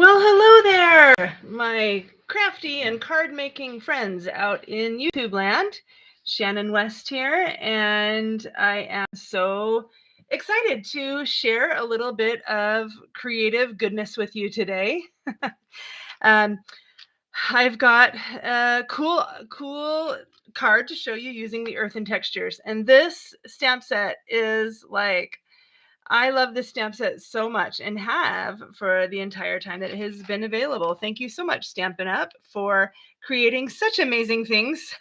Well, hello there, my crafty and card making friends out in YouTube land. Shannon West here, and I am so excited to share a little bit of creative goodness with you today. um, I've got a cool card to show you using the Earthen Textures, and this stamp set is like I love this stamp set so much and have for the entire time that it has been available. Thank you so much, Stampin' Up, for creating such amazing things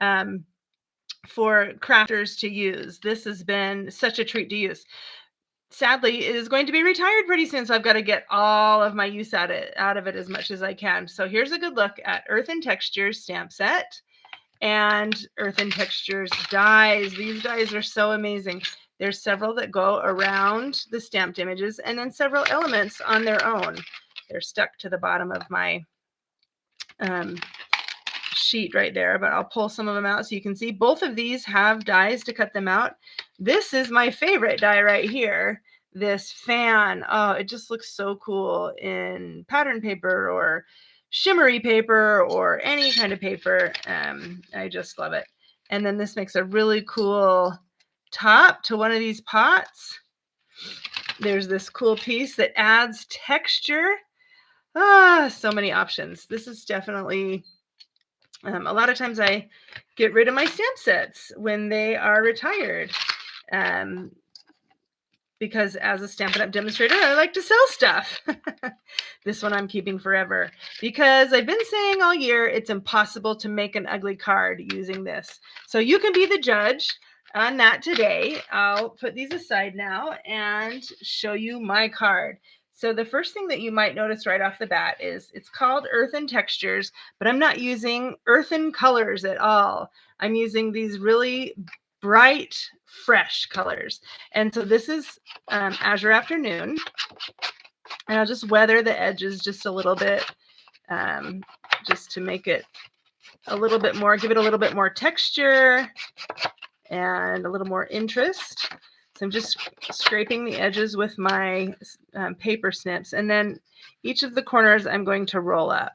um, for crafters to use. This has been such a treat to use. Sadly, it is going to be retired pretty soon, so I've got to get all of my use out of it as much as I can. So here's a good look at Earthen Textures stamp set and Earthen Textures dies. These dies are so amazing. There's several that go around the stamped images and then several elements on their own. They're stuck to the bottom of my sheet right there, but I'll pull some of them out so you can see. Both of these have dies to cut them out. This is my favorite die right here. This fan. Oh, it just looks so cool in pattern paper or shimmery paper or any kind of paper. I just love it. And then this makes a really cool top to one of these pots. There's this cool piece that adds texture. So many options. This is definitely a lot of times I get rid of my stamp sets when they are retired. Because as a Stampin' Up! Demonstrator, I like to sell stuff. This one I'm keeping forever because I've been saying all year it's impossible to make an ugly card using this. So you can be the judge on that today. I'll put these aside now and show you my card. So the first thing that you might notice right off the bat is it's called Earthen Textures, but I'm not using earthen colors at all. I'm using these really bright, fresh colors. And so this is Azure Afternoon. And I'll just weather the edges just a little bit, just to make it a little bit more, give it a little bit more texture and a little more interest. So I'm just scraping the edges with my paper snips. And then each of the corners I'm going to roll up.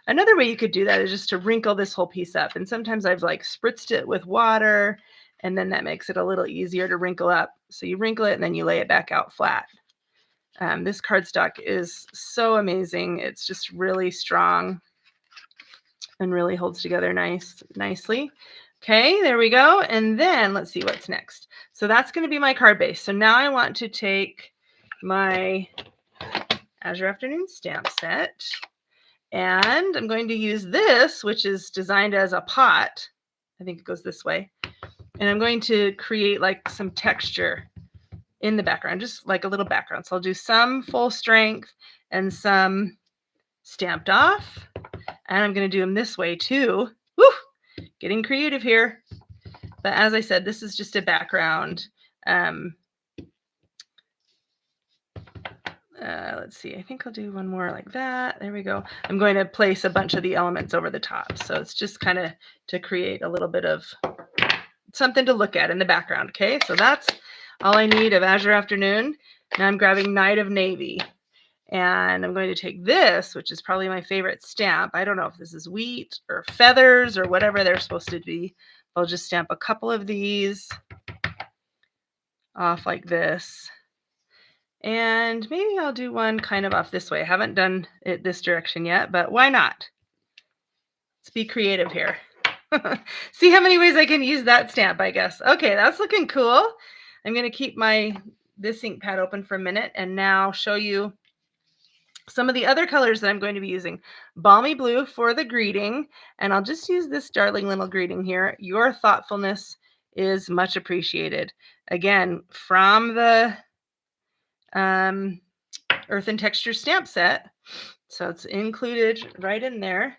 Another way you could do that is just to wrinkle this whole piece up. And sometimes I've like spritzed it with water, and then that makes it a little easier to wrinkle up. So you wrinkle it and then you lay it back out flat. This cardstock is so amazing. It's just really strong and really holds together nicely. Okay, there we go. And then let's see what's next. So that's going to be my card base. So now I want to take my Azure Afternoon stamp set, and I'm going to use this, which is designed as a pot. I think it goes this way. And I'm going to create like some texture in the background, just like a little background. So I'll do some full strength and some stamped off. And I'm going to do them this way too. Woo! Getting creative here. But as I said, this is just a background. Let's see, I think I'll do one more like that. There we go. I'm going to place a bunch of the elements over the top. So it's just kind of to create a little bit of something to look at in the background. Okay, so that's all I need of Azure Afternoon. Now I'm grabbing Night of Navy. And I'm going to take this, which is probably my favorite stamp. I don't know if this is wheat or feathers or whatever they're supposed to be. I'll just stamp a couple of these off like this. And maybe I'll do one kind of off this way. I haven't done it this direction yet, but why not? Let's be creative here. See how many ways I can use that stamp, I guess. Okay, that's looking cool. I'm going to keep this ink pad open for a minute and now show you some of the other colors that I'm going to be using. Balmy Blue for the greeting, and I'll just use this darling little greeting here. Your thoughtfulness is much appreciated. Again, from the Earthen Textures stamp set. So it's included right in there.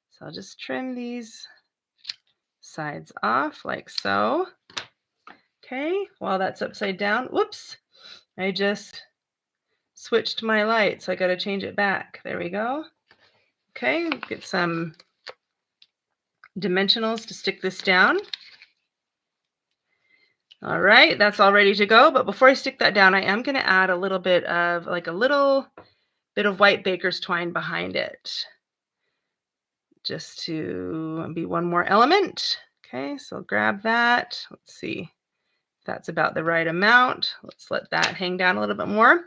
So I'll just trim these sides off like so. Okay, while that's upside down, whoops, I just switched my light, so I got to change it back. There we go. Okay, get some dimensionals to stick this down. All right, that's all ready to go. But before I stick that down, I am going to add a little bit of like a little bit of white baker's twine behind it, just to be one more element. Okay, so grab that. Let's see if that's about the right amount. Let's let that hang down a little bit more.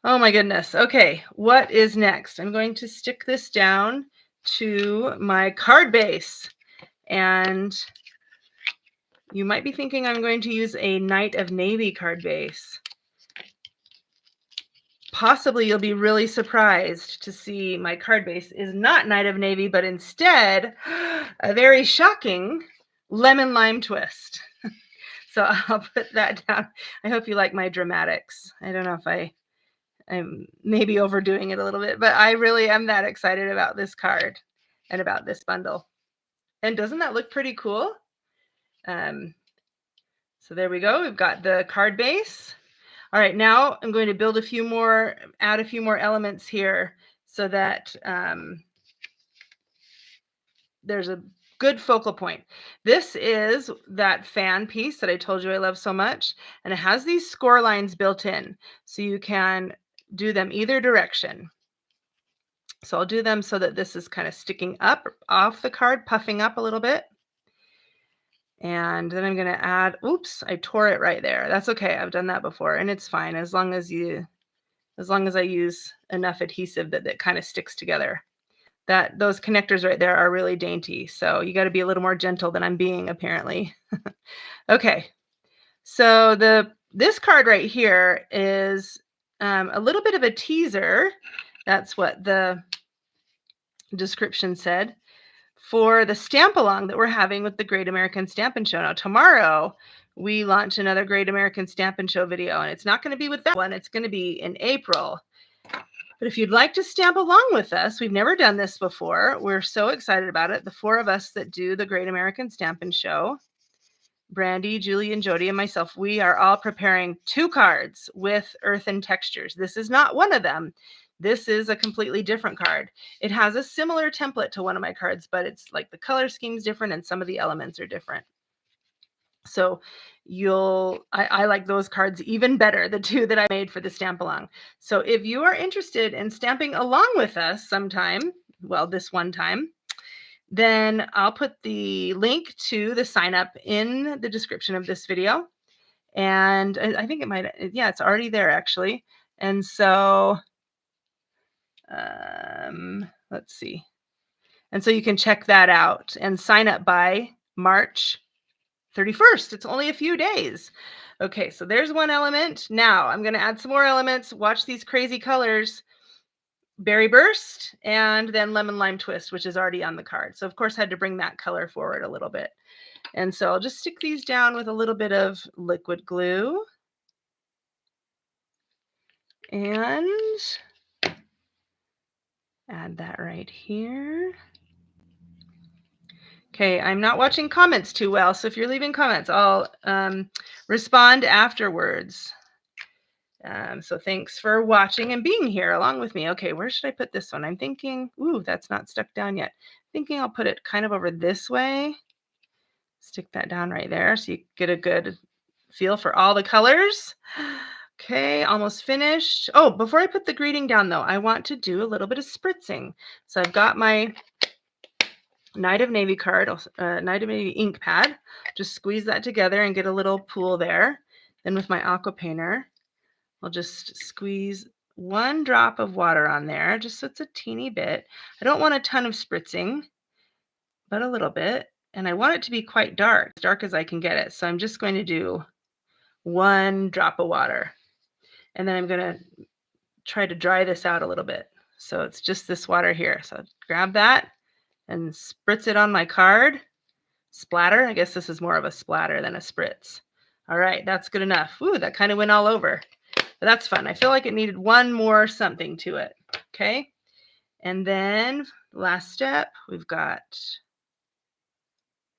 Oh my goodness. Okay, what is next? I'm going to stick this down to my card base. And you might be thinking I'm going to use a Night of Navy card base. Possibly you'll be really surprised to see my card base is not Night of Navy, but instead a very shocking lemon lime twist. So I'll put that down. I hope you like my dramatics. I don't know if I'm maybe overdoing it a little bit, but I really am that excited about this card and about this bundle. And doesn't that look pretty cool? So there we go. We've got the card base. All right, now I'm going to add a few more elements here so that there's a good focal point. This is that fan piece that I told you I love so much, and it has these score lines built in, so you can do them either direction. So I'll do them so that this is kind of sticking up off the card, puffing up a little bit. And then I'm going to add, oops, I tore it right there. That's okay. I've done that before and it's fine as long as I use enough adhesive that kind of sticks together. Those connectors right there are really dainty. So you got to be a little more gentle than I'm being apparently. Okay. So this card right here is a little bit of a teaser. That's what the description said, for the stamp along that we're having with the Great American Stampin Show. Now, tomorrow we launch another Great American Stampin Show video, and it's not going to be with that one. It's going to be in April. But if you'd like to stamp along with us, we've never done this before. We're so excited about it. The four of us that do the Great American Stampin Show, Brandy, Julie, and Jody, and myself, we are all preparing 2 cards with Earthen Textures. This is not one of them. This is a completely different card. It has a similar template to one of my cards, but it's like the color scheme's different and some of the elements are different. So I like those cards even better, the 2 that I made for the stamp along. So if you are interested in stamping along with us sometime, well, this one time, then I'll put the link to the sign up in the description of this video. And I think it's already there actually. And so let's see. And so you can check that out and sign up by March 31st. It's only a few days. Okay, so there's one element. Now I'm going to add some more elements. Watch these crazy colors. Berry Burst and then Lemon Lime Twist, which is already on the card. So of course I had to bring that color forward a little bit. And so I'll just stick these down with a little bit of liquid glue. And add that right here. Okay, I'm not watching comments too well, so if you're leaving comments, I'll respond afterwards. So thanks for watching and being here along with me. Okay, where should I put this one? I'm thinking, ooh, that's not stuck down yet. Thinking I'll put it kind of over this way. Stick that down right there so you get a good feel for all the colors. Okay, almost finished. Oh, before I put the greeting down though, I want to do a little bit of spritzing. So I've got my Night of Navy card, Night of Navy ink pad. Just squeeze that together and get a little pool there. Then with my aqua painter, I'll just squeeze 1 drop of water on there, just so it's a teeny bit. I don't want a ton of spritzing, but a little bit. And I want it to be quite dark, as dark as I can get it. So I'm just going to do 1 drop of water. And then I'm going to try to dry this out a little bit. So it's just this water here. So grab that and spritz it on my card. Splatter. I guess this is more of a splatter than a spritz. All right, that's good enough. Ooh, that kind of went all over. But that's fun. I feel like it needed 1 more something to it. Okay. And then last step, we've got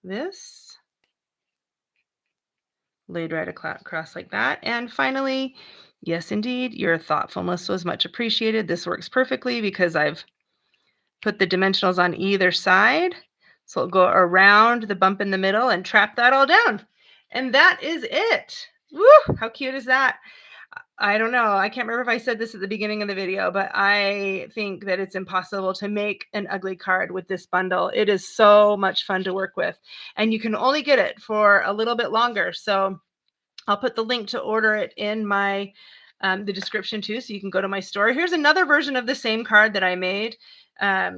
this laid right across like that. And finally, yes, indeed, your thoughtfulness was much appreciated. This works perfectly because I've put the dimensionals on either side. So it'll go around the bump in the middle and trap that all down. And that is it. Woo! How cute is that? I don't know. I can't remember if I said this at the beginning of the video, but I think that it's impossible to make an ugly card with this bundle. It is so much fun to work with, and you can only get it for a little bit longer. So I'll put the link to order it in my the description too, so you can go to my store. Here's another version of the same card that I made,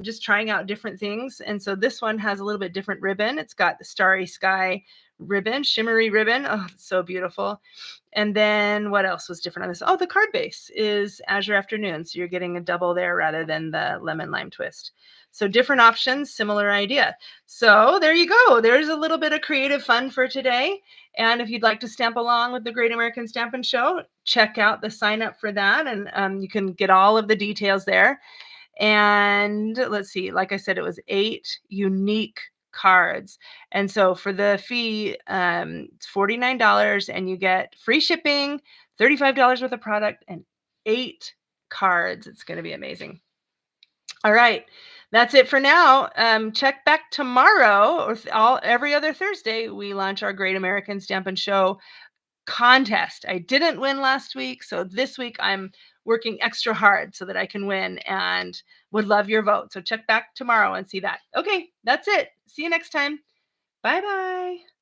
just trying out different things. And so this one has a little bit different ribbon. It's got the starry sky ribbon, shimmery ribbon. Oh, it's so beautiful. And then what else was different on this? Oh, the card base is Azure Afternoon. So you're getting a double there rather than the lemon lime twist. So different options, similar idea. So there you go. There's a little bit of creative fun for today. And if you'd like to stamp along with the Great American Stampin' Show, check out the sign up for that. And you can get all of the details there. And let's see, like I said, it was 8 unique cards. And so for the fee, it's $49 and you get free shipping, $35 worth of product, and 8 cards. It's going to be amazing. All right. That's it for now. Check back tomorrow or every other Thursday. We launch our Great American Stampin' Show contest. I didn't win last week, so this week I'm working extra hard so that I can win and would love your vote. So check back tomorrow and see that. Okay, that's it. See you next time. Bye-bye.